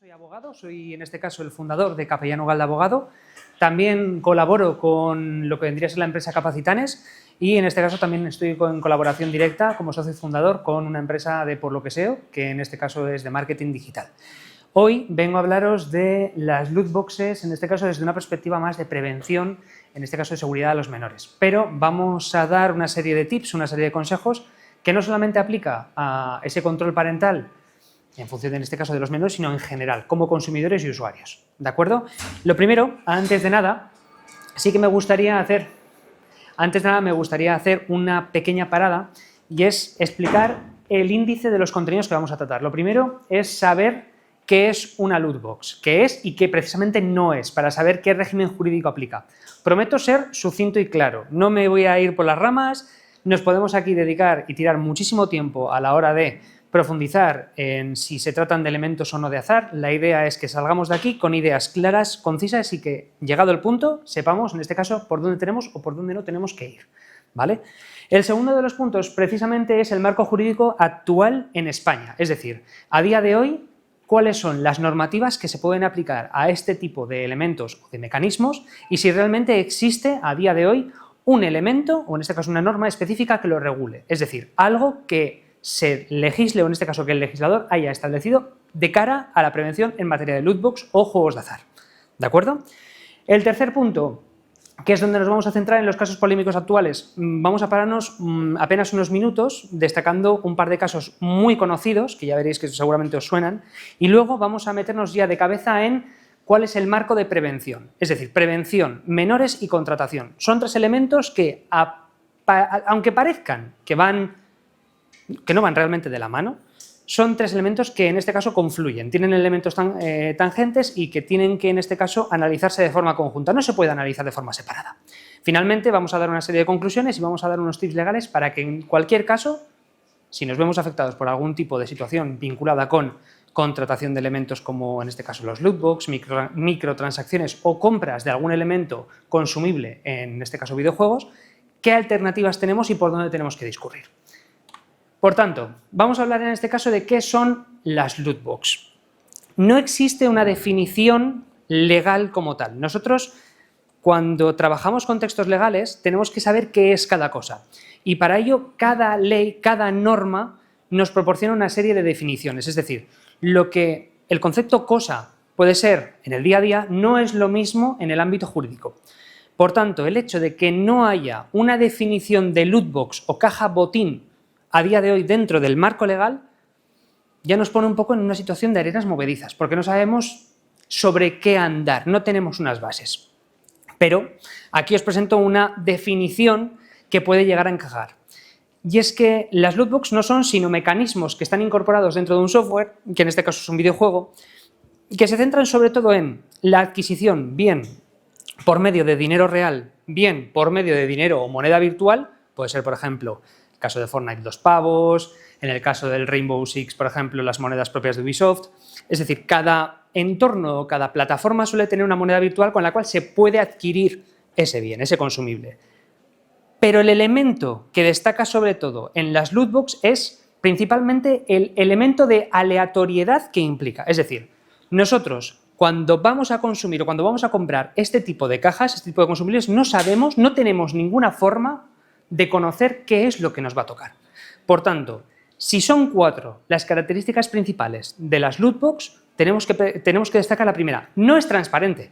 Soy abogado, soy en este caso el fundador de Capellano Galde Abogado. También colaboro con lo que vendría a ser la empresa Capacitanes y en este caso también estoy en colaboración directa como socio fundador con una empresa de Por lo que SEO, que en este caso es de marketing digital. Hoy vengo a hablaros de las loot boxes, en este caso desde una perspectiva más de prevención, en este caso de seguridad a los menores. Pero vamos a dar una serie de tips, una serie de consejos que no solamente aplica a ese control parental en función, en este caso, de los menores, sino en general, como consumidores y usuarios, ¿de acuerdo? Lo primero, antes de nada, me gustaría hacer una pequeña parada y es explicar el índice de los contenidos que vamos a tratar. Lo primero es saber qué es una loot box, qué es y qué precisamente no es, para saber qué régimen jurídico aplica. Prometo ser sucinto y claro, no me voy a ir por las ramas, nos podemos aquí dedicar y tirar muchísimo tiempo a la hora de profundizar en si se tratan de elementos o no de azar. La idea es que salgamos de aquí con ideas claras, concisas y que, llegado el punto, sepamos, en este caso, por dónde tenemos o por dónde no tenemos que ir, ¿vale? El segundo de los puntos, precisamente, es el marco jurídico actual en España. Es decir, a día de hoy, cuáles son las normativas que se pueden aplicar a este tipo de elementos o de mecanismos y si realmente existe, a día de hoy, un elemento, o en este caso una norma específica que lo regule. Es decir, algo que se legisle, o en este caso que el legislador haya establecido de cara a la prevención en materia de loot box o juegos de azar, ¿de acuerdo? El tercer punto, que es donde nos vamos a centrar en los casos polémicos actuales, vamos a pararnos apenas unos minutos destacando un par de casos muy conocidos, que ya veréis que seguramente os suenan, y luego vamos a meternos ya de cabeza en cuál es el marco de prevención, es decir, prevención, menores y contratación. Son tres elementos que, aunque parezcan que no van realmente de la mano, son tres elementos que en este caso confluyen, tienen elementos tangentes y que tienen que en este caso analizarse de forma conjunta, no se puede analizar de forma separada. Finalmente vamos a dar una serie de conclusiones y vamos a dar unos tips legales para que en cualquier caso, si nos vemos afectados por algún tipo de situación vinculada con contratación de elementos como en este caso los loot box, microtransacciones o compras de algún elemento consumible, en este caso videojuegos, qué alternativas tenemos y por dónde tenemos que discurrir. Por tanto, vamos a hablar en este caso de qué son las loot box. No existe una definición legal como tal. Nosotros, cuando trabajamos con textos legales, tenemos que saber qué es cada cosa. Y para ello, cada ley, cada norma, nos proporciona una serie de definiciones. Es decir, lo que el concepto cosa puede ser en el día a día, no es lo mismo en el ámbito jurídico. Por tanto, el hecho de que no haya una definición de loot box o caja botín a día de hoy dentro del marco legal, ya nos pone un poco en una situación de arenas movedizas, porque no sabemos sobre qué andar, no tenemos unas bases. Pero aquí os presento una definición que puede llegar a encajar. Y es que las loot box no son sino mecanismos que están incorporados dentro de un software, que en este caso es un videojuego, que se centran sobre todo en la adquisición, bien por medio de dinero real, bien por medio de dinero o moneda virtual, puede ser, por ejemplo, en el caso de Fortnite 2 pavos, en el caso del Rainbow Six, por ejemplo, las monedas propias de Ubisoft. Es decir, cada entorno o cada plataforma suele tener una moneda virtual con la cual se puede adquirir ese bien, ese consumible. Pero el elemento que destaca sobre todo en las loot box es principalmente el elemento de aleatoriedad que implica. Es decir, nosotros cuando vamos a consumir o cuando vamos a comprar este tipo de cajas, este tipo de consumibles, no sabemos, no tenemos ninguna forma de conocer qué es lo que nos va a tocar. Por tanto, si son 4 las características principales de las loot box, tenemos que destacar la primera. No es transparente.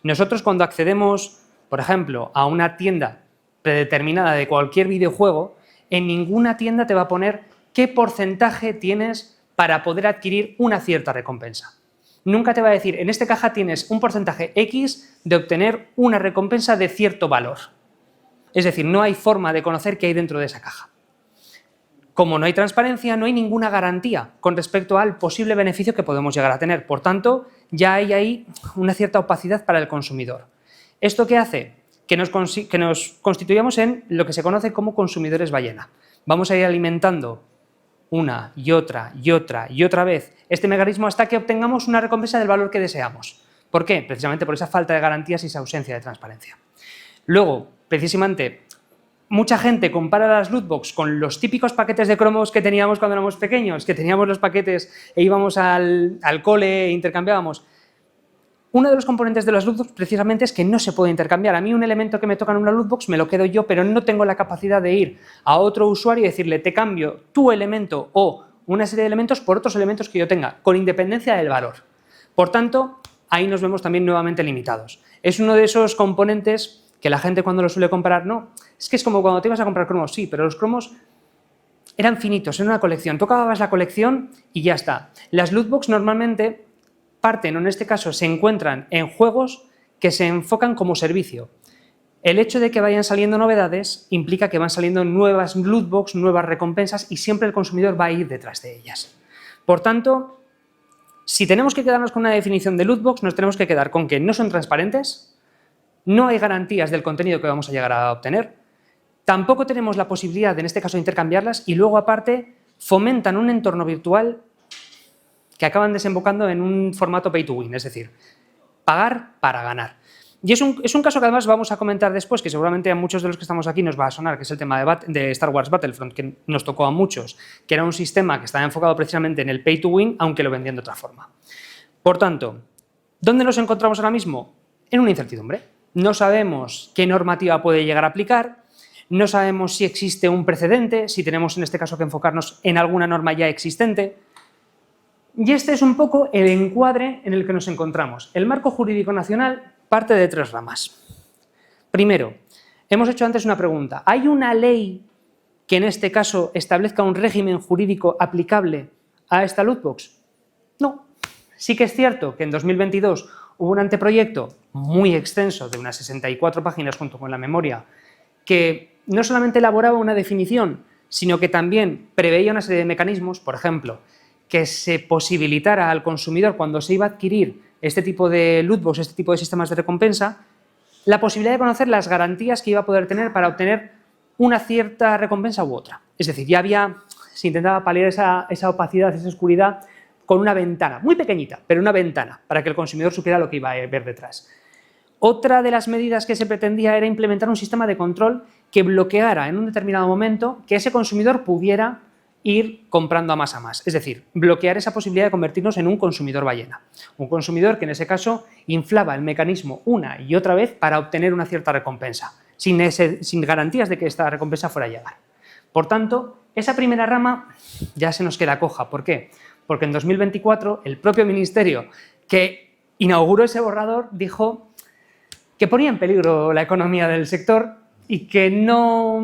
Nosotros cuando accedemos, por ejemplo, a una tienda predeterminada de cualquier videojuego, en ninguna tienda te va a poner qué porcentaje tienes para poder adquirir una cierta recompensa. Nunca te va a decir, en esta caja tienes un porcentaje X de obtener una recompensa de cierto valor. Es decir, no hay forma de conocer qué hay dentro de esa caja. Como no hay transparencia, no hay ninguna garantía con respecto al posible beneficio que podemos llegar a tener. Por tanto, ya hay ahí una cierta opacidad para el consumidor. ¿Esto qué hace? Que nos constituyamos en lo que se conoce como consumidores ballena. Vamos a ir alimentando una y otra y otra y otra vez este mecanismo hasta que obtengamos una recompensa del valor que deseamos. ¿Por qué? Precisamente por esa falta de garantías y esa ausencia de transparencia. Luego, precisamente, mucha gente compara las lootbox con los típicos paquetes de cromos que teníamos cuando éramos pequeños, que teníamos los paquetes e íbamos al cole e intercambiábamos. Uno de los componentes de las lootbox precisamente es que no se puede intercambiar. A mí un elemento que me toca en una lootbox me lo quedo yo, pero no tengo la capacidad de ir a otro usuario y decirle te cambio tu elemento o una serie de elementos por otros elementos que yo tenga, con independencia del valor. Por tanto, ahí nos vemos también nuevamente limitados. Es uno de esos componentes que la gente cuando lo suele comprar, no, es que es como cuando te ibas a comprar cromos, sí, pero los cromos eran finitos, en una colección. Tú acababas la colección y ya está. Las lootbox normalmente parten, o en este caso se encuentran en juegos que se enfocan como servicio. El hecho de que vayan saliendo novedades implica que van saliendo nuevas lootbox, nuevas recompensas y siempre el consumidor va a ir detrás de ellas. Por tanto, si tenemos que quedarnos con una definición de lootbox, nos tenemos que quedar con que no son transparentes, no hay garantías del contenido que vamos a llegar a obtener, tampoco tenemos la posibilidad, en este caso, de intercambiarlas y luego, aparte, fomentan un entorno virtual que acaban desembocando en un formato pay to win, es decir, pagar para ganar. Y es un caso que además vamos a comentar después, que seguramente a muchos de los que estamos aquí nos va a sonar, que es el tema de Star Wars Battlefront, que nos tocó a muchos, que era un sistema que estaba enfocado precisamente en el pay to win, aunque lo vendían de otra forma. Por tanto, ¿dónde nos encontramos ahora mismo? En una incertidumbre. No sabemos qué normativa puede llegar a aplicar, no sabemos si existe un precedente, si tenemos en este caso que enfocarnos en alguna norma ya existente. Y este es un poco el encuadre en el que nos encontramos. El marco jurídico nacional parte de tres ramas. Primero, hemos hecho antes una pregunta. ¿Hay una ley que en este caso establezca un régimen jurídico aplicable a esta lootbox? No. Sí que es cierto que en 2022 hubo un anteproyecto muy extenso de unas 64 páginas junto con la memoria que no solamente elaboraba una definición, sino que también preveía una serie de mecanismos, por ejemplo, que se posibilitara al consumidor cuando se iba a adquirir este tipo de lootbox, este tipo de sistemas de recompensa, la posibilidad de conocer las garantías que iba a poder tener para obtener una cierta recompensa u otra. Es decir, se intentaba paliar esa opacidad, esa oscuridad con una ventana, muy pequeñita, pero una ventana, para que el consumidor supiera lo que iba a ver detrás. Otra de las medidas que se pretendía era implementar un sistema de control que bloqueara en un determinado momento que ese consumidor pudiera ir comprando a más. Es decir, bloquear esa posibilidad de convertirnos en un consumidor ballena. Un consumidor que en ese caso inflaba el mecanismo una y otra vez para obtener una cierta recompensa, sin garantías de que esta recompensa fuera a llegar. Por tanto, esa primera rama ya se nos queda coja. ¿Por qué? Porque en 2024 el propio ministerio que inauguró ese borrador dijo que ponía en peligro la economía del sector y que no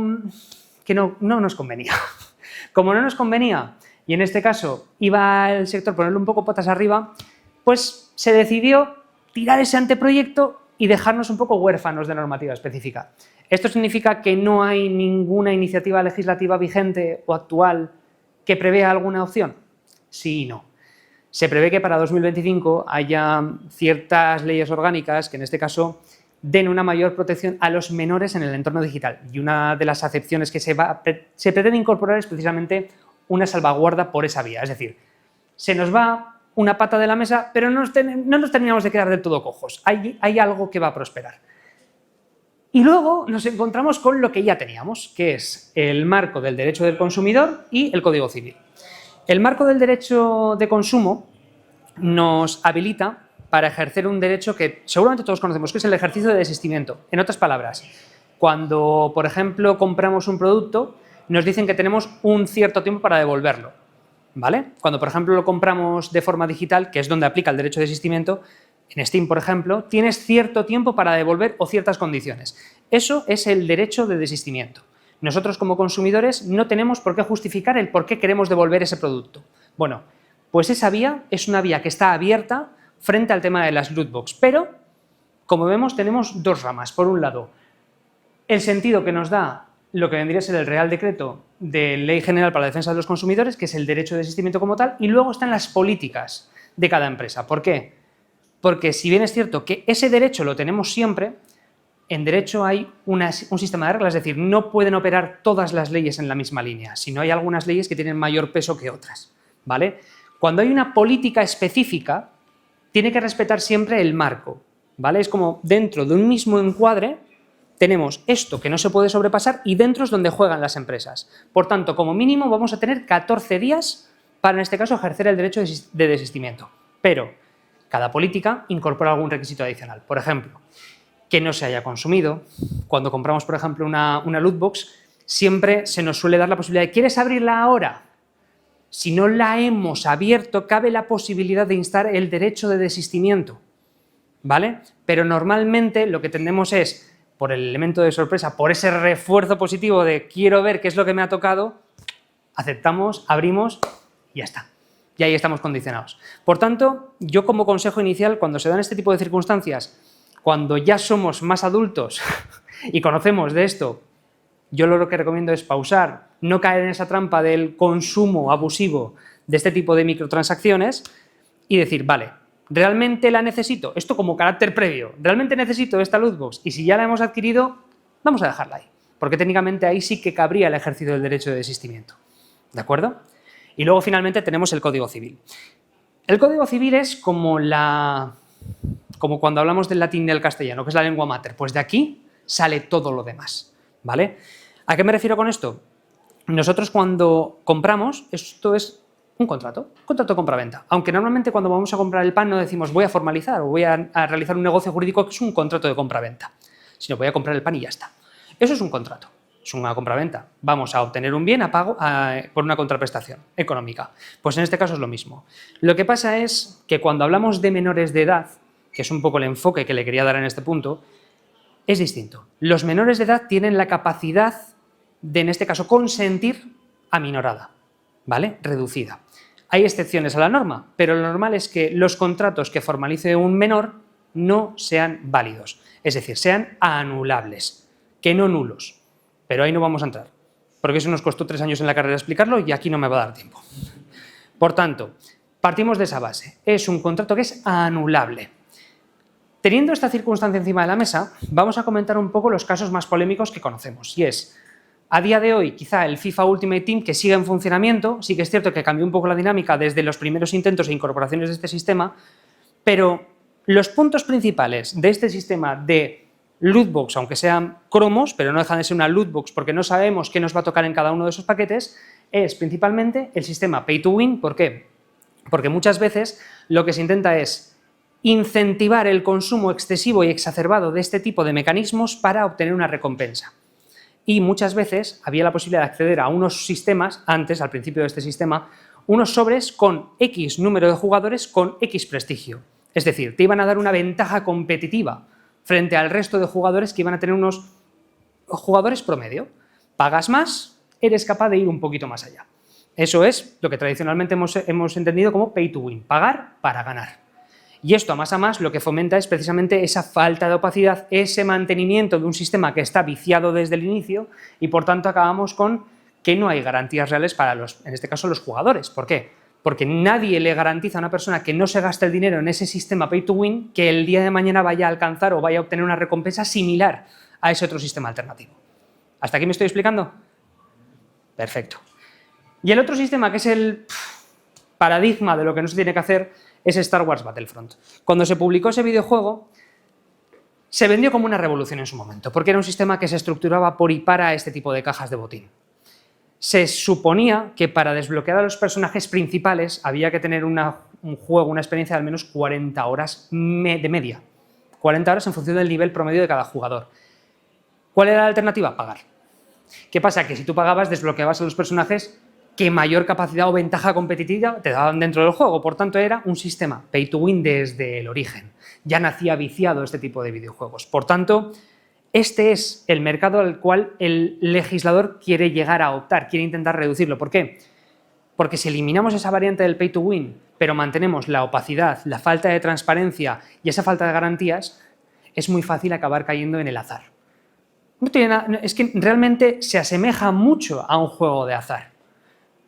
nos convenía. Como no nos convenía, y en este caso iba el sector a ponerle un poco patas arriba, pues se decidió tirar ese anteproyecto y dejarnos un poco huérfanos de normativa específica. ¿Esto significa que no hay ninguna iniciativa legislativa vigente o actual que prevea alguna opción? Sí y no. Se prevé que para 2025 haya ciertas leyes orgánicas que en este caso den una mayor protección a los menores en el entorno digital. Y una de las acepciones que se pretende incorporar es precisamente una salvaguarda por esa vía. Es decir, se nos va una pata de la mesa, pero no nos terminamos de quedar del todo cojos. Hay algo que va a prosperar. Y luego nos encontramos con lo que ya teníamos, que es el marco del derecho del consumidor y el Código Civil. El marco del derecho de consumo nos habilita para ejercer un derecho que seguramente todos conocemos, que es el ejercicio de desistimiento. En otras palabras, cuando, por ejemplo, compramos un producto, nos dicen que tenemos un cierto tiempo para devolverlo, ¿vale? Cuando, por ejemplo, lo compramos de forma digital, que es donde aplica el derecho de desistimiento, en Steam, por ejemplo, tienes cierto tiempo para devolver o ciertas condiciones. Eso es el derecho de desistimiento. Nosotros, como consumidores, no tenemos por qué justificar el por qué queremos devolver ese producto. Bueno, pues esa vía es una vía que está abierta frente al tema de las lootbox, pero, como vemos, tenemos dos ramas. Por un lado, el sentido que nos da lo que vendría a ser el Real Decreto de Ley General para la Defensa de los Consumidores, que es el derecho de desistimiento como tal, y luego están las políticas de cada empresa. ¿Por qué? Porque si bien es cierto que ese derecho lo tenemos siempre, en derecho hay un sistema de reglas, es decir, no pueden operar todas las leyes en la misma línea, sino hay algunas leyes que tienen mayor peso que otras, ¿vale? Cuando hay una política específica, tiene que respetar siempre el marco, ¿vale? Es como dentro de un mismo encuadre tenemos esto que no se puede sobrepasar y dentro es donde juegan las empresas. Por tanto, como mínimo vamos a tener 14 días para, en este caso, ejercer el derecho de desistimiento. Pero cada política incorpora algún requisito adicional. Por ejemplo, que no se haya consumido. Cuando compramos, por ejemplo, una loot box, siempre se nos suele dar la posibilidad de ¿quieres abrirla ahora? Si no la hemos abierto, cabe la posibilidad de instar el derecho de desistimiento, ¿vale? Pero normalmente lo que tendemos es, por el elemento de sorpresa, por ese refuerzo positivo de quiero ver qué es lo que me ha tocado, aceptamos, abrimos y ya está. Y ahí estamos condicionados. Por tanto, yo como consejo inicial, cuando se dan este tipo de circunstancias, cuando ya somos más adultos y conocemos de esto, yo lo que recomiendo es pausar, no caer en esa trampa del consumo abusivo de este tipo de microtransacciones y decir, vale, ¿realmente la necesito? Esto como carácter previo, ¿realmente necesito esta loot box? Y si ya la hemos adquirido, vamos a dejarla ahí, porque técnicamente ahí sí que cabría el ejercicio del derecho de desistimiento, ¿de acuerdo? Y luego finalmente tenemos el Código Civil. El Código Civil es como cuando hablamos del latín y del castellano, que es la lengua mater, pues de aquí sale todo lo demás, ¿vale? ¿A qué me refiero con esto? Nosotros cuando compramos, esto es un contrato de compra-venta, aunque normalmente cuando vamos a comprar el pan no decimos voy a formalizar o voy a realizar un negocio jurídico que es un contrato de compra-venta, sino voy a comprar el pan y ya está. Eso es un contrato, es una compra-venta. Vamos a obtener un bien a pago por una contraprestación económica. Pues en este caso es lo mismo. Lo que pasa es que cuando hablamos de menores de edad, que es un poco el enfoque que le quería dar en este punto, es distinto. Los menores de edad tienen la capacidad de, en este caso, consentir aminorada, ¿vale? Reducida. Hay excepciones a la norma, pero lo normal es que los contratos que formalice un menor no sean válidos, es decir, sean anulables, que no nulos. Pero ahí no vamos a entrar, porque eso nos costó 3 años en la carrera explicarlo y aquí no me va a dar tiempo. Por tanto, partimos de esa base. Es un contrato que es anulable. Teniendo esta circunstancia encima de la mesa, vamos a comentar un poco los casos más polémicos que conocemos. Y es, a día de hoy, quizá el FIFA Ultimate Team, que sigue en funcionamiento, sí que es cierto que cambió un poco la dinámica desde los primeros intentos e incorporaciones de este sistema, pero los puntos principales de este sistema de lootbox, aunque sean cromos, pero no dejan de ser una lootbox porque no sabemos qué nos va a tocar en cada uno de esos paquetes, es principalmente el sistema Pay to Win. ¿Por qué? Porque muchas veces lo que se intenta es incentivar el consumo excesivo y exacerbado de este tipo de mecanismos para obtener una recompensa. Y muchas veces había la posibilidad de acceder a unos sistemas, antes, al principio de este sistema, unos sobres con X número de jugadores con X prestigio. Es decir, te iban a dar una ventaja competitiva frente al resto de jugadores que iban a tener unos jugadores promedio. Pagas más, eres capaz de ir un poquito más allá. Eso es lo que tradicionalmente hemos entendido como pay to win, pagar para ganar. Y esto, a más, lo que fomenta es precisamente esa falta de opacidad, ese mantenimiento de un sistema que está viciado desde el inicio y, por tanto, acabamos con que no hay garantías reales para en este caso, los jugadores. ¿Por qué? Porque nadie le garantiza a una persona que no se gaste el dinero en ese sistema pay to win que el día de mañana vaya a alcanzar o vaya a obtener una recompensa similar a ese otro sistema alternativo. ¿Hasta aquí me estoy explicando? Perfecto. Y el otro sistema, que es el paradigma de lo que no se tiene que hacer, es Star Wars Battlefront. Cuando se publicó ese videojuego, se vendió como una revolución en su momento, porque era un sistema que se estructuraba por y para este tipo de cajas de botín. Se suponía que para desbloquear a los personajes principales había que tener un juego, una experiencia de al menos 40 horas de media. 40 horas en función del nivel promedio de cada jugador. ¿Cuál era la alternativa? Pagar. ¿Qué pasa? Que si tú pagabas, desbloqueabas a los personajes que mayor capacidad o ventaja competitiva te daban dentro del juego. Por tanto, era un sistema pay to win desde el origen. Ya nacía viciado este tipo de videojuegos. Por tanto, este es el mercado al cual el legislador quiere llegar a optar, quiere intentar reducirlo. ¿Por qué? Porque si eliminamos esa variante del pay to win, pero mantenemos la opacidad, la falta de transparencia y esa falta de garantías, es muy fácil acabar cayendo en el azar. No tiene nada, es que realmente se asemeja mucho a un juego de azar,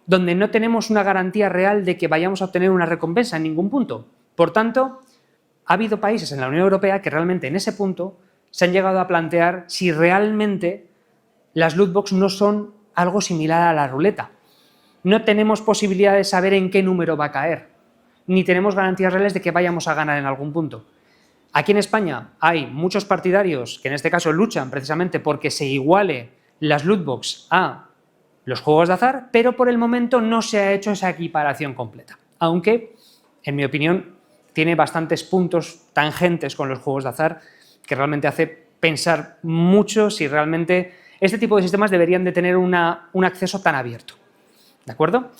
donde no tenemos una garantía real de que vayamos a obtener una recompensa en ningún punto. Por tanto, ha habido países en la Unión Europea que realmente en ese punto se han llegado a plantear si realmente las loot box no son algo similar a la ruleta. No tenemos posibilidad de saber en qué número va a caer, ni tenemos garantías reales de que vayamos a ganar en algún punto. Aquí en España hay muchos partidarios que en este caso luchan precisamente porque se iguale las lootbox a los juegos de azar, pero por el momento no se ha hecho esa equiparación completa. Aunque, en mi opinión, tiene bastantes puntos tangentes con los juegos de azar que realmente hace pensar mucho si realmente este tipo de sistemas deberían de tener un acceso tan abierto. ¿De acuerdo?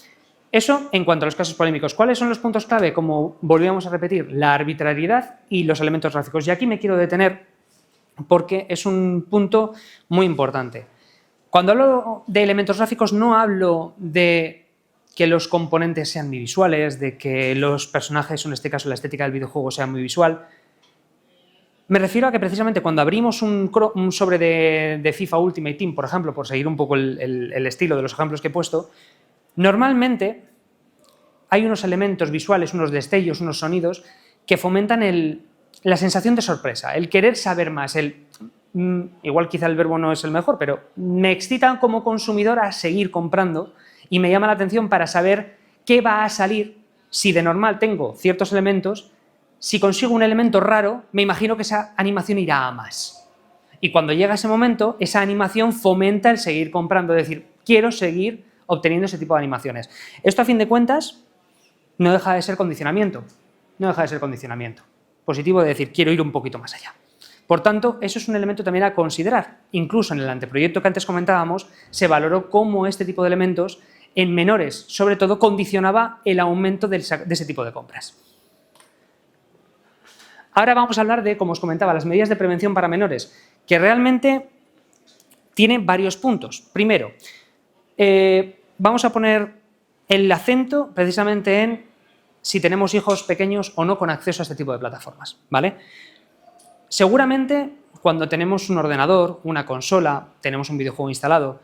Eso en cuanto a los casos polémicos. ¿Cuáles son los puntos clave? Como volvíamos a repetir, la arbitrariedad y los elementos gráficos. Y aquí me quiero detener porque es un punto muy importante. Cuando hablo de elementos gráficos no hablo de que los componentes sean muy visuales, de que los personajes, o en este caso la estética del videojuego, sea muy visual. Me refiero a que precisamente cuando abrimos un sobre de FIFA Ultimate Team, por ejemplo, por seguir un poco el estilo de los ejemplos que he puesto, normalmente hay unos elementos visuales, unos destellos, unos sonidos que fomentan la sensación de sorpresa, el querer saber más, igual quizá el verbo no es el mejor, pero me excita como consumidor a seguir comprando y me llama la atención para saber qué va a salir si de normal tengo ciertos elementos. Si consigo un elemento raro, me imagino que esa animación irá a más. Y cuando llega ese momento, esa animación fomenta el seguir comprando, es decir, quiero seguir obteniendo ese tipo de animaciones. Esto, a fin de cuentas, no deja de ser condicionamiento. No deja de ser condicionamiento. Positivo de decir, quiero ir un poquito más allá. Por tanto, eso es un elemento también a considerar. Incluso en el anteproyecto que antes comentábamos, se valoró cómo este tipo de elementos, en menores, sobre todo, condicionaba el aumento de ese tipo de compras. Ahora vamos a hablar de, como os comentaba, las medidas de prevención para menores, que realmente tienen varios puntos. Primero, vamos a poner el acento precisamente en si tenemos hijos pequeños o no con acceso a este tipo de plataformas, ¿vale? Seguramente cuando tenemos un ordenador, una consola, tenemos un videojuego instalado,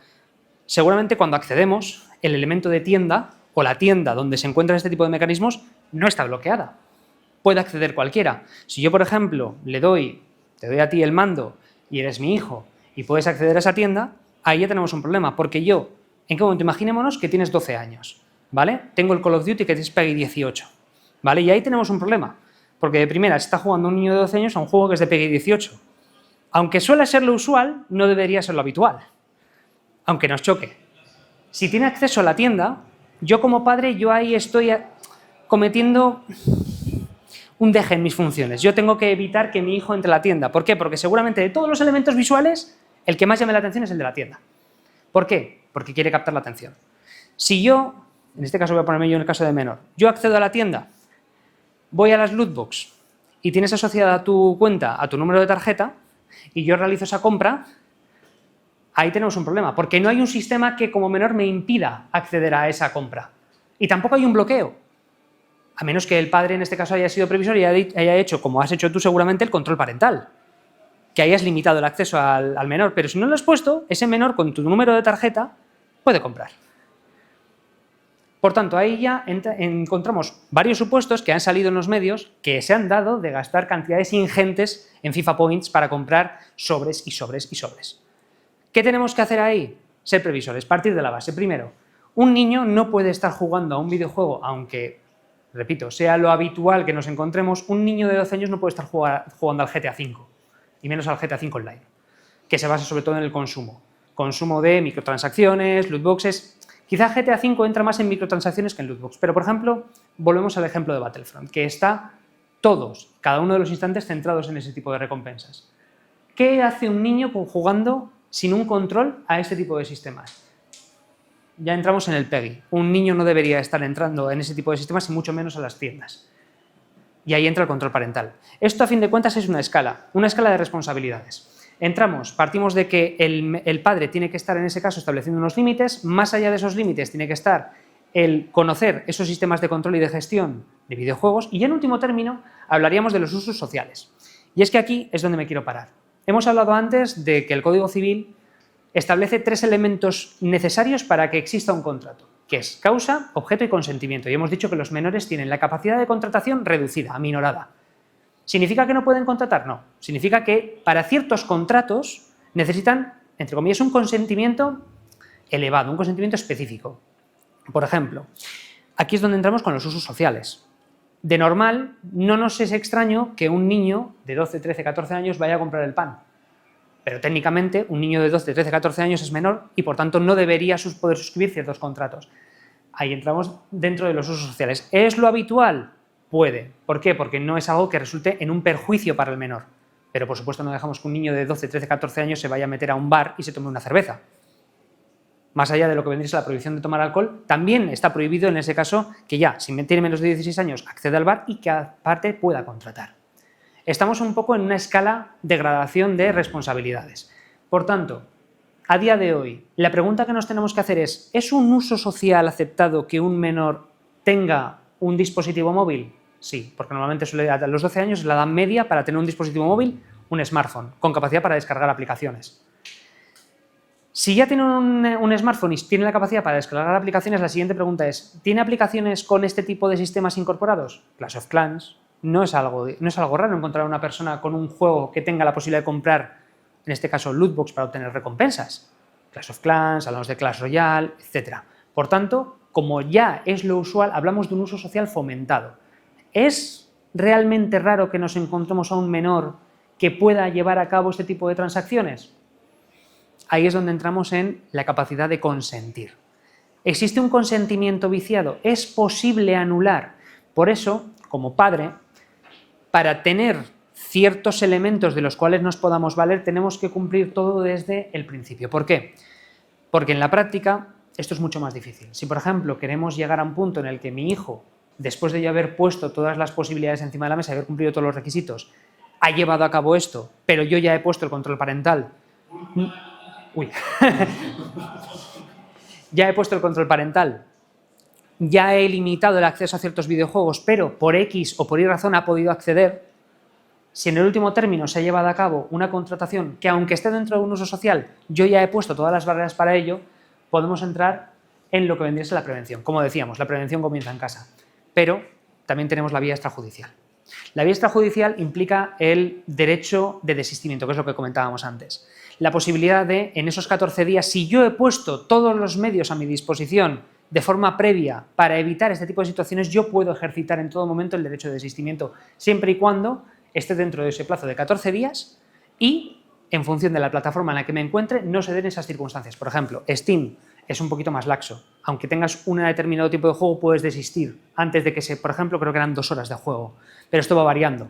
seguramente cuando accedemos, el elemento de tienda o la tienda donde se encuentran este tipo de mecanismos no está bloqueada. Puede acceder cualquiera. Si yo, por ejemplo, te doy a ti el mando y eres mi hijo y puedes acceder a esa tienda, ahí ya tenemos un problema, porque yo, ¿en qué momento? Imaginémonos que tienes 12 años, ¿vale? Tengo el Call of Duty que es PEGI 18, ¿vale? Y ahí tenemos un problema, porque de primera se está jugando un niño de 12 años a un juego que es de PEGI 18. Aunque suele ser lo usual, no debería ser lo habitual, aunque nos choque. Si tiene acceso a la tienda, yo como padre, yo ahí estoy cometiendo un deje en mis funciones. Yo tengo que evitar que mi hijo entre a la tienda. ¿Por qué? Porque seguramente de todos los elementos visuales, el que más llame la atención es el de la tienda. ¿Por qué? Porque quiere captar la atención. Si yo, en este caso voy a ponerme yo en el caso de menor, yo accedo a la tienda, voy a las lootbox y tienes asociada a tu cuenta, a tu número de tarjeta, y yo realizo esa compra, ahí tenemos un problema, porque no hay un sistema que como menor me impida acceder a esa compra. Y tampoco hay un bloqueo. A menos que el padre en este caso haya sido previsor y haya hecho, como has hecho tú seguramente, el control parental. Que hayas limitado el acceso al menor. Pero si no lo has puesto, ese menor con tu número de tarjeta puede comprar. Por tanto, ahí ya encontramos varios supuestos que han salido en los medios que se han dado de gastar cantidades ingentes en FIFA Points para comprar sobres y sobres y sobres. ¿Qué tenemos que hacer ahí? Ser previsores, partir de la base. Primero, un niño no puede estar jugando a un videojuego, aunque, repito, sea lo habitual que nos encontremos, un niño de 12 años no puede estar jugando al GTA V, y menos al GTA V Online, que se basa sobre todo en el consumo. Consumo de microtransacciones, lootboxes. Quizá GTA V entra más en microtransacciones que en lootbox, pero por ejemplo, volvemos al ejemplo de Battlefront, que está cada uno de los instantes centrados en ese tipo de recompensas. ¿Qué hace un niño jugando sin un control a este tipo de sistemas? Ya entramos en el PEGI. Un niño no debería estar entrando en ese tipo de sistemas y mucho menos a las tiendas. Y ahí entra el control parental. Esto, a fin de cuentas, es una escala de responsabilidades. Partimos de que el padre tiene que estar en ese caso estableciendo unos límites, más allá de esos límites tiene que estar el conocer esos sistemas de control y de gestión de videojuegos, y en último término hablaríamos de los usos sociales. Y es que aquí es donde me quiero parar. Hemos hablado antes de que el Código Civil establece 3 elementos necesarios para que exista un contrato, que es causa, objeto y consentimiento. Y hemos dicho que los menores tienen la capacidad de contratación reducida, aminorada. ¿Significa que no pueden contratar? No. Significa que para ciertos contratos necesitan, entre comillas, un consentimiento elevado, un consentimiento específico. Por ejemplo, aquí es donde entramos con los usos sociales. de normal, no nos es extraño que un niño de 12, 13, 14 años vaya a comprar el pan. Pero técnicamente un niño de 12, 13, 14 años es menor y por tanto no debería poder suscribir ciertos contratos. Ahí entramos dentro de los usos sociales. ¿Es lo habitual? Puede. ¿Por qué? Porque no es algo que resulte en un perjuicio para el menor. Pero por supuesto no dejamos que un niño de 12, 13, 14 años se vaya a meter a un bar y se tome una cerveza. Más allá de lo que vendría a ser la prohibición de tomar alcohol, también está prohibido en ese caso que ya, si tiene menos de 16 años, acceda al bar y que aparte pueda contratar. Estamos un poco en una escala de gradación de responsabilidades. Por tanto, a día de hoy, la pregunta que nos tenemos que hacer ¿es un uso social aceptado que un menor tenga un dispositivo móvil? Sí, porque normalmente a los 12 años es la edad media para tener un dispositivo móvil, un smartphone, con capacidad para descargar aplicaciones. Si ya tiene un smartphone y tiene la capacidad para descargar aplicaciones, la siguiente pregunta es, ¿tiene aplicaciones con este tipo de sistemas incorporados? Clash of Clans. No es algo raro encontrar a una persona con un juego que tenga la posibilidad de comprar, en este caso, lootbox para obtener recompensas. Clash of Clans, hablamos de Clash Royale, etc. Por tanto, como ya es lo usual, hablamos de un uso social fomentado. ¿Es realmente raro que nos encontremos a un menor que pueda llevar a cabo este tipo de transacciones? Ahí es donde entramos en la capacidad de consentir. ¿Existe un consentimiento viciado? ¿Es posible anular? Por eso, como padre, para tener ciertos elementos de los cuales nos podamos valer, tenemos que cumplir todo desde el principio. ¿Por qué? Porque en la práctica esto es mucho más difícil. Si, por ejemplo, queremos llegar a un punto en el que mi hijo, después de ya haber puesto todas las posibilidades encima de la mesa y haber cumplido todos los requisitos, ha llevado a cabo esto, pero yo ya he puesto el control parental. Ya he puesto el control parental. Ya he limitado el acceso a ciertos videojuegos, pero por X o por Y razón ha podido acceder. Si en el último término se ha llevado a cabo una contratación que, aunque esté dentro de un uso social, yo ya he puesto todas las barreras para ello, podemos entrar en lo que vendría a ser la prevención. Como decíamos, la prevención comienza en casa, pero también tenemos la vía extrajudicial. La vía extrajudicial implica el derecho de desistimiento, que es lo que comentábamos antes. La posibilidad de, en esos 14 días, si yo he puesto todos los medios a mi disposición de forma previa para evitar este tipo de situaciones, yo puedo ejercitar en todo momento el derecho de desistimiento, siempre y cuando esté dentro de ese plazo de 14 días y, en función de la plataforma en la que me encuentre, no se den esas circunstancias. Por ejemplo, Steam es un poquito más laxo. Aunque tengas un determinado tipo de juego, puedes desistir antes de que por ejemplo, creo que eran 2 horas de juego, pero esto va variando.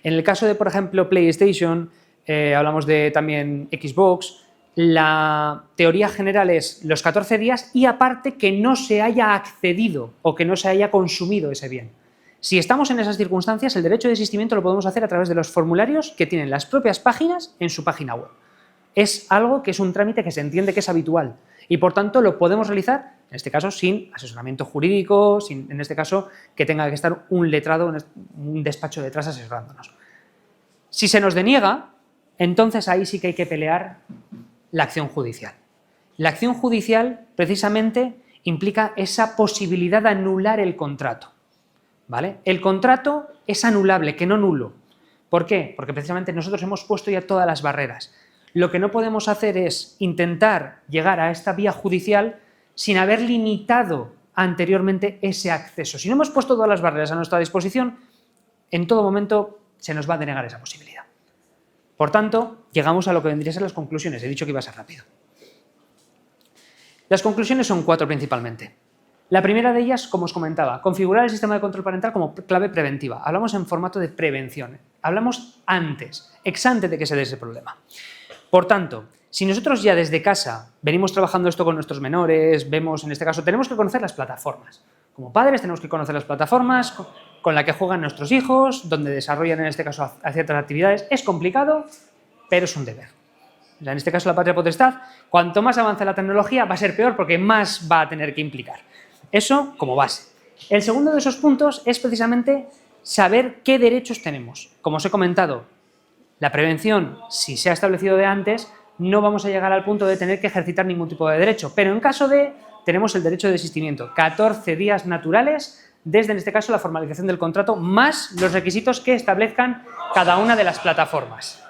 En el caso de, por ejemplo, PlayStation, hablamos de también Xbox, la teoría general es los 14 días y aparte que no se haya accedido o que no se haya consumido ese bien. Si estamos en esas circunstancias, el derecho de desistimiento lo podemos hacer a través de los formularios que tienen las propias páginas en su página web. Es algo que es un trámite que se entiende que es habitual y por tanto lo podemos realizar, en este caso sin asesoramiento jurídico, sin en este caso que tenga que estar un letrado, un despacho detrás asesorándonos. Si se nos deniega, entonces ahí sí que hay que pelear la acción judicial. La acción judicial precisamente implica esa posibilidad de anular el contrato, ¿vale? El contrato es anulable, que no nulo. ¿Por qué? Porque precisamente nosotros hemos puesto ya todas las barreras. Lo que no podemos hacer es intentar llegar a esta vía judicial sin haber limitado anteriormente ese acceso. Si no hemos puesto todas las barreras a nuestra disposición, en todo momento se nos va a denegar esa posibilidad. Por tanto, llegamos a lo que vendría a ser las conclusiones. He dicho que iba a ser rápido. Las conclusiones son 4 principalmente. La primera de ellas, como os comentaba, configurar el sistema de control parental como clave preventiva. Hablamos en formato de prevención. Hablamos antes, ex ante de que se dé ese problema. Por tanto, si nosotros ya desde casa venimos trabajando esto con nuestros menores, vemos, en este caso, tenemos que conocer las plataformas. Como padres tenemos que conocer las plataformas con las que juegan nuestros hijos, donde desarrollan, en este caso, ciertas actividades. Es complicado, pero es un deber. O sea, en este caso, la patria potestad, cuanto más avance la tecnología, va a ser peor porque más va a tener que implicar. Eso como base. El segundo de esos puntos es precisamente saber qué derechos tenemos. Como os he comentado, la prevención, si se ha establecido de antes, no vamos a llegar al punto de tener que ejercitar ningún tipo de derecho, pero en caso de, tenemos el derecho de desistimiento, 14 días naturales desde, en este caso, la formalización del contrato, más los requisitos que establezcan cada una de las plataformas.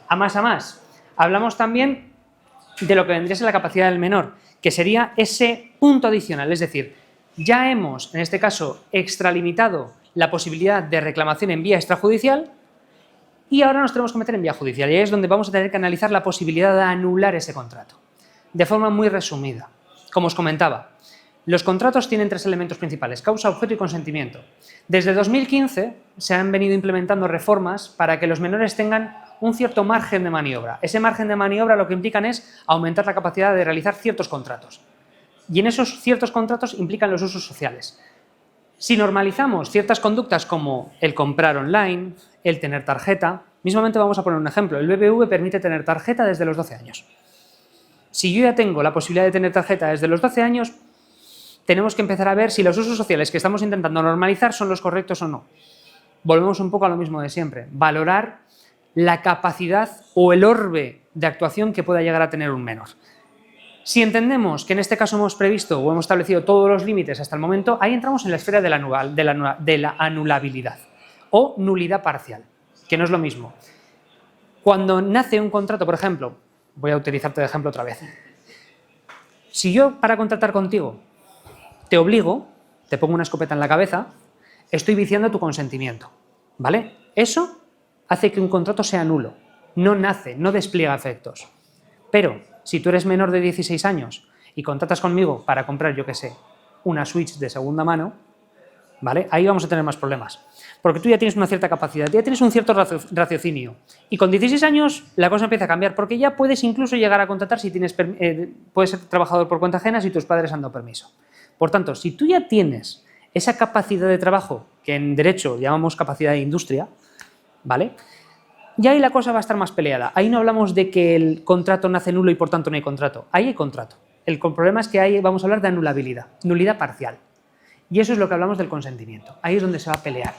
A más, hablamos también de lo que vendría a ser la capacidad del menor, que sería ese punto adicional, es decir, ya hemos, en este caso, extralimitado la posibilidad de reclamación en vía extrajudicial y ahora nos tenemos que meter en vía judicial y ahí es donde vamos a tener que analizar la posibilidad de anular ese contrato. De forma muy resumida, como os comentaba, los contratos tienen tres elementos principales: causa, objeto y consentimiento. Desde 2015 se han venido implementando reformas para que los menores tengan un cierto margen de maniobra. Ese margen de maniobra lo que implican es aumentar la capacidad de realizar ciertos contratos. Y en esos ciertos contratos implican los usos sociales. Si normalizamos ciertas conductas como el comprar online, el tener tarjeta, mismamente vamos a poner un ejemplo, el BBV permite tener tarjeta desde los 12 años. Si yo ya tengo la posibilidad de tener tarjeta desde los 12 años, tenemos que empezar a ver si los usos sociales que estamos intentando normalizar son los correctos o no. Volvemos un poco a lo mismo de siempre, valorar la capacidad o el orbe de actuación que pueda llegar a tener un menor. Si entendemos que en este caso hemos previsto o hemos establecido todos los límites hasta el momento, ahí entramos en la esfera de la anulabilidad o nulidad parcial, que no es lo mismo. Cuando nace un contrato, por ejemplo, voy a utilizarte de ejemplo otra vez. Si yo para contratar contigo te obligo, te pongo una escopeta en la cabeza, estoy viciando tu consentimiento, ¿vale? Eso hace que un contrato sea nulo, no nace, no despliega efectos. Pero si tú eres menor de 16 años y contratas conmigo para comprar, yo qué sé, una Switch de segunda mano, ¿vale? Ahí vamos a tener más problemas. Porque tú ya tienes una cierta capacidad, ya tienes un cierto raciocinio. Y con 16 años la cosa empieza a cambiar, porque ya puedes incluso llegar a contratar si tienes, puedes ser trabajador por cuenta ajena si tus padres han dado permiso. Por tanto, si tú ya tienes esa capacidad de trabajo, que en derecho llamamos capacidad de industria, ¿vale? Ya ahí la cosa va a estar más peleada. Ahí no hablamos de que el contrato nace nulo y por tanto no hay contrato. Ahí hay contrato. El problema es que ahí vamos a hablar de anulabilidad, nulidad parcial. Y eso es lo que hablamos del consentimiento. Ahí es donde se va a pelear.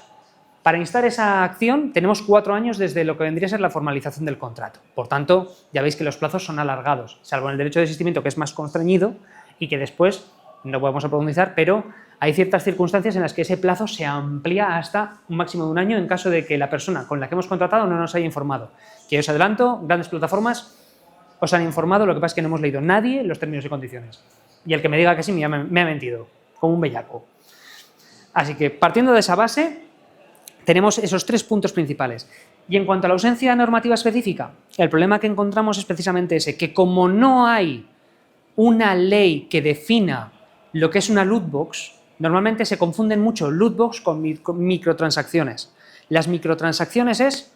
Para instar esa acción tenemos 4 años desde lo que vendría a ser la formalización del contrato. Por tanto, ya veis que los plazos son alargados, salvo en el derecho de desistimiento, que es más constreñido y que después no podemos profundizar, pero hay ciertas circunstancias en las que ese plazo se amplía hasta un máximo de 1 año en caso de que la persona con la que hemos contratado no nos haya informado. Que os adelanto, grandes plataformas os han informado, lo que pasa es que no hemos leído nadie los términos y condiciones. Y el que me diga que sí me ha mentido, como un bellaco. Así que, partiendo de esa base, tenemos esos 3 puntos principales. Y en cuanto a la ausencia normativa específica, el problema que encontramos es precisamente ese, que como no hay una ley que defina lo que es una loot box, normalmente se confunden mucho loot box con microtransacciones. Las microtransacciones es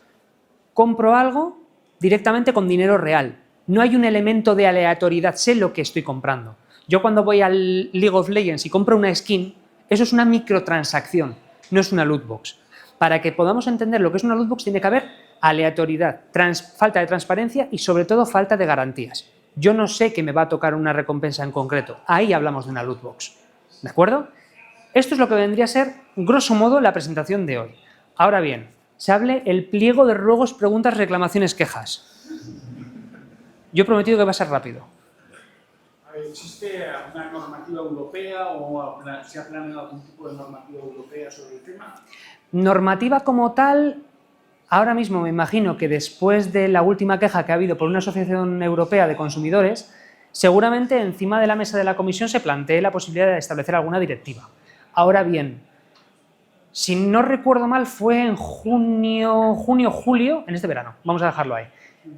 compro algo directamente con dinero real. No hay un elemento de aleatoriedad, sé lo que estoy comprando. Yo cuando voy al League of Legends y compro una skin, eso es una microtransacción, no es una loot box. Para que podamos entender lo que es una loot box tiene que haber aleatoriedad, falta de transparencia y sobre todo falta de garantías. Yo no sé que me va a tocar una recompensa en concreto. Ahí hablamos de una loot box. ¿De acuerdo? Esto es lo que vendría a ser, grosso modo, la presentación de hoy. Ahora bien, se hable el pliego de ruegos, preguntas, reclamaciones, quejas. Yo he prometido que va a ser rápido. ¿Existe alguna normativa europea o se ha planeado algún tipo de normativa europea sobre el tema? Normativa como tal, ahora mismo me imagino que después de la última queja que ha habido por una asociación europea de consumidores, seguramente encima de la mesa de la comisión se plantee la posibilidad de establecer alguna directiva. Ahora bien, si no recuerdo mal fue en junio-julio, en este verano, vamos a dejarlo ahí.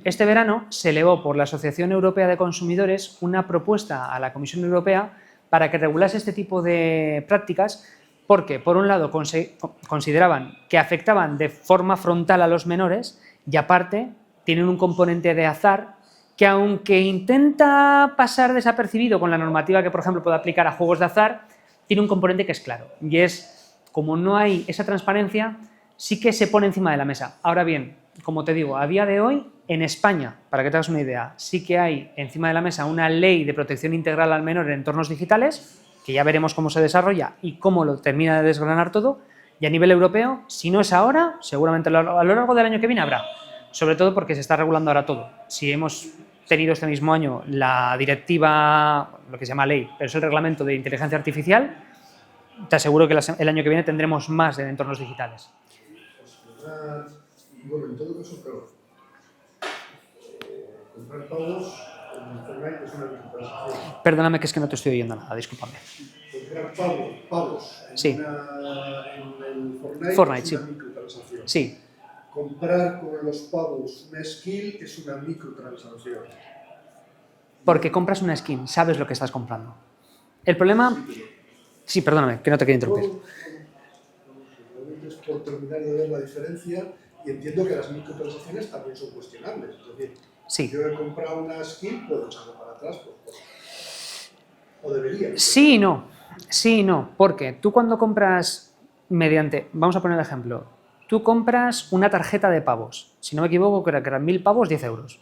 Este verano se elevó por la Asociación Europea de Consumidores una propuesta a la Comisión Europea para que regulase este tipo de prácticas porque, por un lado, consideraban que afectaban de forma frontal a los menores y, aparte, tienen un componente de azar que, aunque intenta pasar desapercibido con la normativa que, por ejemplo, puede aplicar a juegos de azar, tiene un componente que es claro y es, como no hay esa transparencia, sí que se pone encima de la mesa. Ahora bien, como te digo, a día de hoy, en España, para que te hagas una idea, sí que hay encima de la mesa una ley de protección integral al menor en entornos digitales, que ya veremos cómo se desarrolla y cómo lo termina de desgranar todo, y a nivel europeo, si no es ahora, seguramente a lo largo del año que viene habrá, sobre todo porque se está regulando ahora todo. Si hemos tenido este mismo año la directiva, lo que se llama ley, pero es el reglamento de inteligencia artificial, te aseguro que el año que viene tendremos más de entornos digitales. Y bueno, en todo caso, claro, comprar pagos En Fortnite es una microtransacción. Perdóname que es que no te estoy oyendo nada, discúlpame. Comprar pavos en, Sí. en el Fortnite, Fortnite, es sí. una microtransacción. Sí, Comprar con los pavos una skill es una microtransacción. porque compras una skin, sabes lo que estás comprando. El problema... Sí, perdóname, que no te quiero interrumpir. Realmente es por terminar de ver la diferencia y entiendo que las microtransacciones también son cuestionables. Es decir, Sí. yo he comprado una skill, puedo echarlo para atrás. O debería. Sí y no. Sí y no. Porque tú cuando compras mediante... Vamos a poner el ejemplo. Tú compras una tarjeta de pavos. Si no me equivoco, creo que eran 1000 pavos, 10 euros.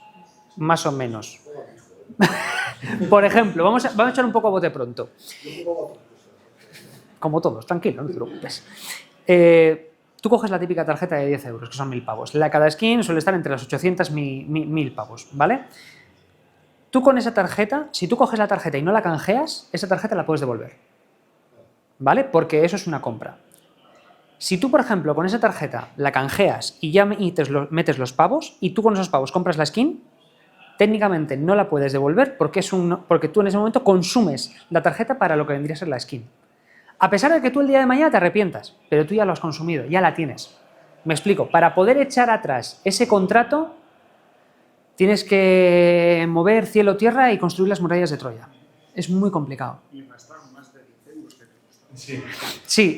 Más o menos. Por ejemplo, vamos a echar un poco a bote pronto. Como todos, tranquilo, no te preocupes. Tú coges la típica tarjeta de 10 euros, que son 1000 pavos. Cada skin suele estar entre las 800 y 1000 pavos, ¿vale? Tú con esa tarjeta, si tú coges la tarjeta y no la canjeas, esa tarjeta la puedes devolver, ¿vale? Porque eso es una compra. Si tú, por ejemplo, con esa tarjeta la canjeas y ya metes los pavos y tú con esos pavos compras la skin, técnicamente no la puedes devolver porque tú en ese momento consumes la tarjeta para lo que vendría a ser la skin. A pesar de que tú el día de mañana te arrepientas, pero tú ya lo has consumido, ya la tienes. Me explico, para poder echar atrás ese contrato tienes que mover cielo-tierra y construir las murallas de Troya. Es muy complicado. Y gastaron más de 10 euros que te costaron. Sí. Sí.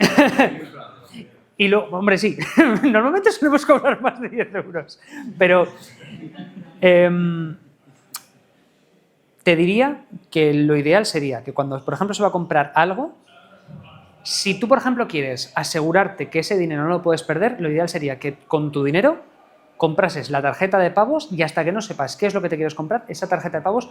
Y hombre, sí. Normalmente solemos cobrar más de 10 euros. Pero te diría que lo ideal sería que cuando, por ejemplo, se va a comprar algo, si tú, por ejemplo, quieres asegurarte que ese dinero no lo puedes perder, lo ideal sería que con tu dinero comprases la tarjeta de pavos y hasta que no sepas qué es lo que te quieres comprar, esa tarjeta de pavos,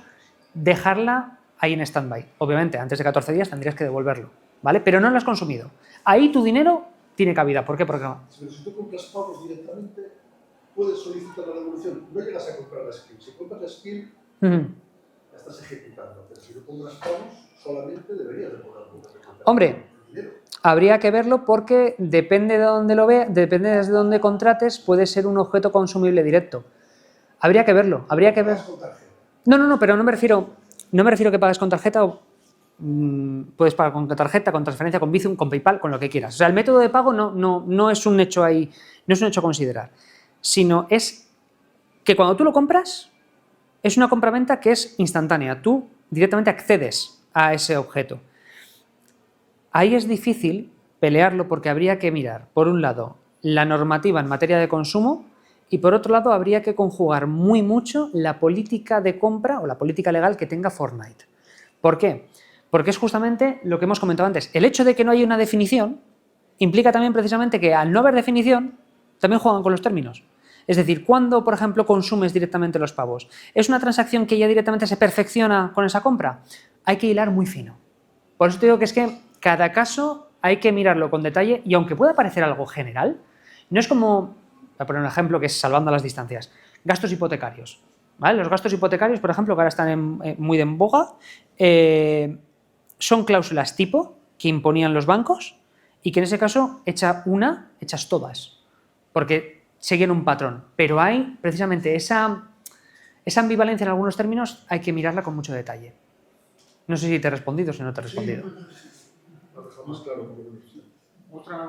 dejarla ahí en stand-by. Obviamente, antes de 14 días tendrías que devolverlo, ¿vale? Pero no lo has consumido. Ahí tu dinero tiene cabida. ¿Por qué? Porque no. Pero si tú compras pavos directamente, puedes solicitar la devolución. No llegas a comprar la skill. Si compras la skill, la estás ejecutando. Pero si no compras pavos, solamente deberías de cobrarlo. Hombre, habría que verlo porque depende de dónde lo veas, depende desde dónde contrates, puede ser un objeto consumible directo. Habría que verlo, habría que ver. No, pero no me refiero que pagues con tarjeta o puedes pagar con tarjeta, con transferencia, con Bizum, con PayPal, con lo que quieras. O sea, el método de pago no es un hecho ahí, no es un hecho a considerar, sino es que cuando tú lo compras es una compraventa que es instantánea. Tú directamente accedes a ese objeto. Ahí es difícil pelearlo porque habría que mirar, por un lado, la normativa en materia de consumo y por otro lado habría que conjugar muy mucho la política de compra o la política legal que tenga Fortnite. ¿Por qué? Porque es justamente lo que hemos comentado antes. El hecho de que no haya una definición implica también precisamente que al no haber definición también juegan con los términos. Es decir, ¿cuándo, por ejemplo, consumes directamente los pavos? ¿Es una transacción que ya directamente se perfecciona con esa compra? Hay que hilar muy fino. Por eso te digo que es que cada caso hay que mirarlo con detalle y aunque pueda parecer algo general, no es como, voy a poner un ejemplo que es salvando las distancias, gastos hipotecarios. ¿Vale? Los gastos hipotecarios, por ejemplo, que ahora están muy en boga, son cláusulas tipo que imponían los bancos y que en ese caso echas todas, porque siguen un patrón. Pero hay precisamente esa ambivalencia en algunos términos, hay que mirarla con mucho detalle. No sé si te he respondido o si no te he respondido.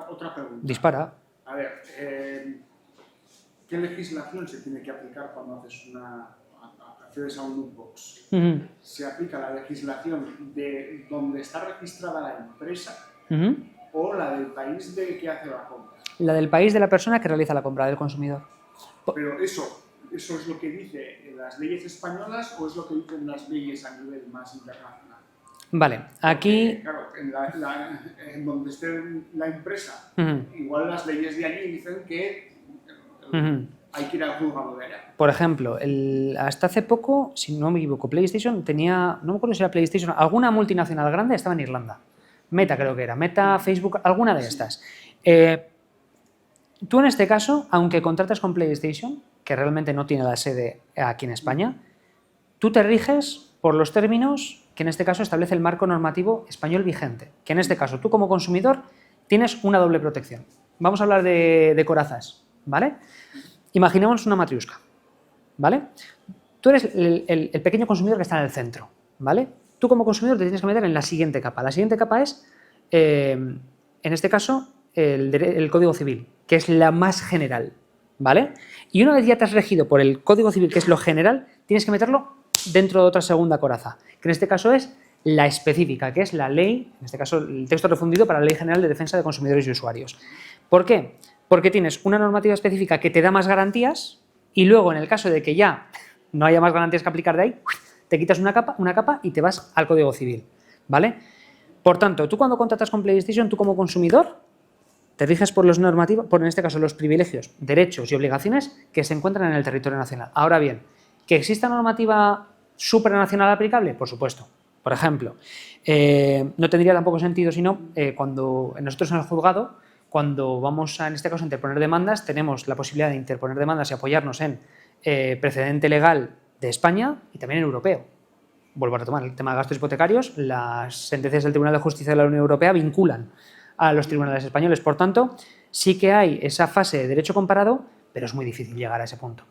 Otra pregunta. Dispara. A ver, ¿qué legislación se tiene que aplicar cuando accedes a un loot box? ¿Se aplica la legislación de donde está registrada la empresa o la del país del que hace la compra? La del país de la persona que realiza la compra, del consumidor. Pero ¿eso es lo que dicen las leyes españolas o es lo que dicen las leyes a nivel más internacional? Vale, aquí... Porque, claro, en donde esté la empresa, igual las leyes de allí dicen que hay que ir al juzgado de allá. Por ejemplo, hasta hace poco, si no me equivoco, PlayStation tenía, no me acuerdo si era PlayStation, alguna multinacional grande estaba en Irlanda. Meta creo que era, Meta, Facebook, alguna de estas. Tú en este caso, aunque contrates con PlayStation, que realmente no tiene la sede aquí en España, tú te riges por los términos que en este caso establece el marco normativo español vigente, que en este caso tú como consumidor tienes una doble protección. Vamos a hablar de corazas, ¿vale? Imaginemos una matriusca, ¿vale? tú eres el pequeño consumidor que está en el centro, ¿vale? Tú como consumidor te tienes que meter en la siguiente capa. La siguiente capa es, en este caso, el Código Civil, que es la más general, ¿vale? Y una vez ya te has regido por el Código Civil, que es lo general, tienes que meterlo dentro de otra segunda coraza, que en este caso es la específica, que es la ley, en este caso el texto refundido para la Ley General de Defensa de Consumidores y Usuarios. ¿Por qué? Porque tienes una normativa específica que te da más garantías y luego en el caso de que ya no haya más garantías que aplicar de ahí, te quitas una capa y te vas al Código Civil, ¿vale? Por tanto, tú cuando contratas con PlayStation, tú como consumidor, te riges por los normativas, por en este caso los privilegios, derechos y obligaciones que se encuentran en el territorio nacional. Ahora bien, ¿que exista normativa supranacional aplicable? Por supuesto. Por ejemplo, no tendría tampoco sentido si no, cuando nosotros en el juzgado, cuando vamos a, en este caso, a interponer demandas, tenemos la posibilidad de interponer demandas y apoyarnos en precedente legal de España y también en europeo. Vuelvo a retomar el tema de gastos hipotecarios. Las sentencias del Tribunal de Justicia de la Unión Europea vinculan a los tribunales españoles. Por tanto, sí que hay esa fase de derecho comparado, pero es muy difícil llegar a ese punto.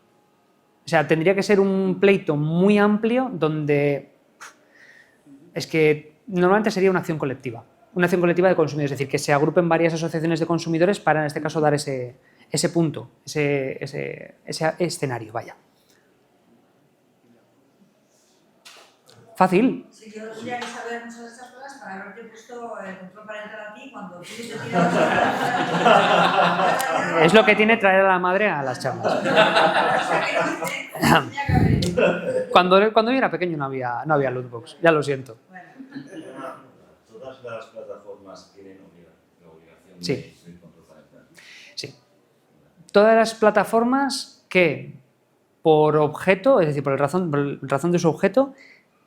O sea, tendría que ser un pleito muy amplio donde es que normalmente sería una acción colectiva de consumidores, es decir, que se agrupen varias asociaciones de consumidores para, en este caso, dar ese punto, ese escenario, vaya. Fácil. Sí, yo tendría que saber muchas de estas cosas para haberte puesto el control parental a ti cuando tú te tiras. Es lo que tiene traer a la madre a las charlas. Cuando yo era pequeño no había lootbox, ya lo siento. Todas las plataformas tienen la obligación de Sí. subir control parental. Sí. Todas las plataformas que por objeto, es decir, por razón de su objeto,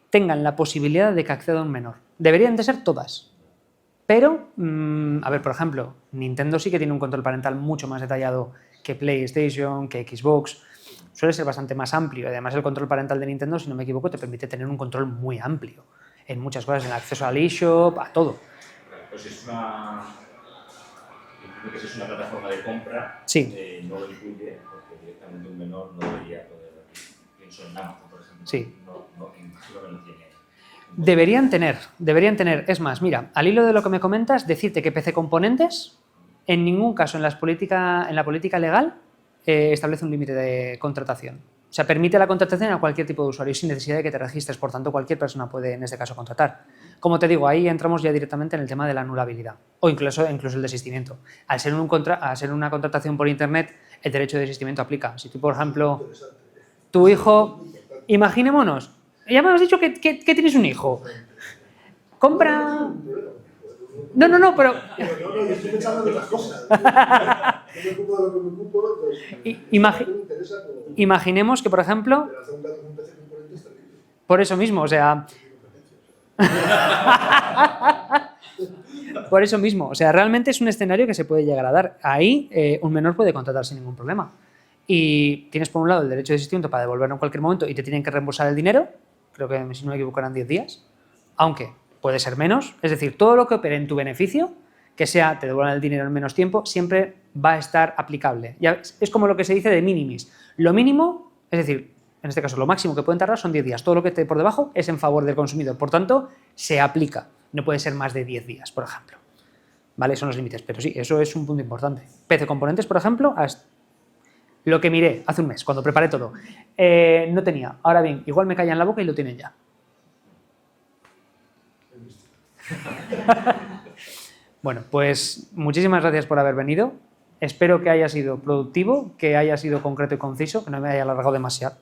tengan la posibilidad de que acceda un menor. Deberían de ser todas. Pero, a ver, por ejemplo, Nintendo sí que tiene un control parental mucho más detallado que PlayStation, que Xbox. Suele ser bastante más amplio. Además, el control parental de Nintendo, si no me equivoco, te permite tener un control muy amplio en muchas cosas, en el acceso al eShop, a todo. Pues es una... Entiendo que si es una plataforma de compra, Sí. no lo incluye, porque directamente un menor no debería poder... Pienso en Amazon, por ejemplo. Sí. Imagino que no tiene. Deberían tener. Es más, mira, al hilo de lo que me comentas, decirte que PC Componentes, en ningún caso en la política legal, establece un límite de contratación. O sea, permite la contratación a cualquier tipo de usuario sin necesidad de que te registres, por tanto, cualquier persona puede, en este caso, contratar. Como te digo, ahí entramos ya directamente en el tema de la anulabilidad o incluso el desistimiento. Al ser una contratación por Internet, el derecho de desistimiento aplica. Si tú, por ejemplo, tu hijo, imaginémonos, ya me has dicho que tienes un hijo, compra... No, pero... No, yo estoy pensando en otras cosas. Yo me ocupo de lo que me ocupo, entonces... me interesa, pero... Imaginemos que, por ejemplo... Pero hacer un gato con un PC componente está bien. Por eso mismo, o sea... Por eso mismo, o sea, realmente es un escenario que se puede llegar a dar. Ahí un menor puede contratar sin ningún problema. Y tienes por un lado el derecho de desistimiento para devolverlo en cualquier momento y te tienen que reembolsar el dinero, creo que si no me equivoco eran 10 días, aunque puede ser menos, es decir, todo lo que opere en tu beneficio, que sea te devuelvan el dinero en menos tiempo, siempre va a estar aplicable. Ya es como lo que se dice de minimis. Lo mínimo, es decir, en este caso lo máximo que pueden tardar son 10 días, todo lo que esté por debajo es en favor del consumidor, por tanto, se aplica, no puede ser más de 10 días, por ejemplo. ¿Vale? Son los límites, pero sí, eso es un punto importante. PC Componentes, por ejemplo, lo que miré hace un mes, cuando preparé todo, no tenía. Ahora bien, igual me callan la boca y lo tienen ya. Bueno, pues muchísimas gracias por haber venido. Espero que haya sido productivo, que haya sido concreto y conciso, que no me haya alargado demasiado.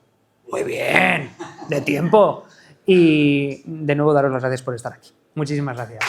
Muy bien, de tiempo. Y de nuevo daros las gracias por estar aquí. Muchísimas gracias.